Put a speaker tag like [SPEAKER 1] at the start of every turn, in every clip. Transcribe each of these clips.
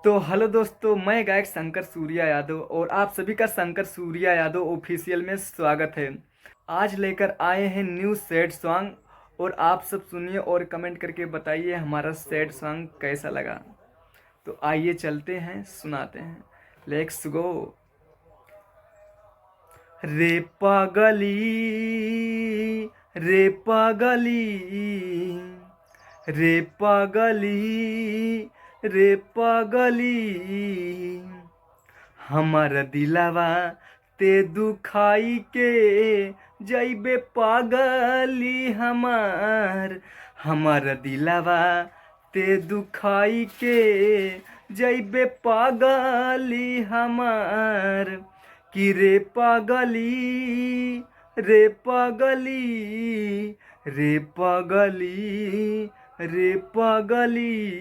[SPEAKER 1] तो हेलो दोस्तों, मैं गायक शंकर सूर्या यादव और आप सभी का शंकर सूर्या यादव ऑफिशियल में स्वागत है। आज लेकर आए हैं न्यू सैड सॉन्ग और आप सब सुनिए और कमेंट करके बताइए हमारा सैड सॉन्ग कैसा लगा। तो आइए चलते हैं, सुनाते हैं। Let's go. रे पागली, रे पागली, रे पागली, रे पागली, हमर दिलवा ते दुखाई के जइबे पागली हमर दिलवा ते दुखाई के जइबे पागली कि रे पागली, रे पागली, रे पागली, रे पागली,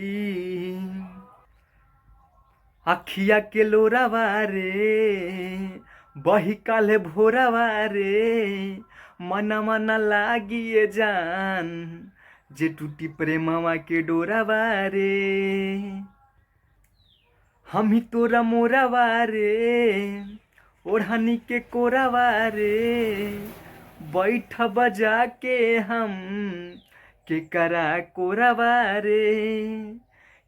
[SPEAKER 1] अखिया के लोरावा रे बही काले भोरावा रे मना लागिए जान जे टूटी प्रेमवा के डोरावा रे हम ही तोरा मोरावा रे ओढ़नी के कोरावा रे बैठ बजा के हम के करा कोरावा रे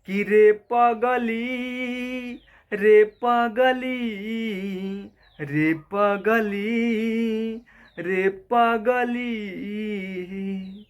[SPEAKER 1] कि रे पागली, रे पागली, रे पागली, रे पागली।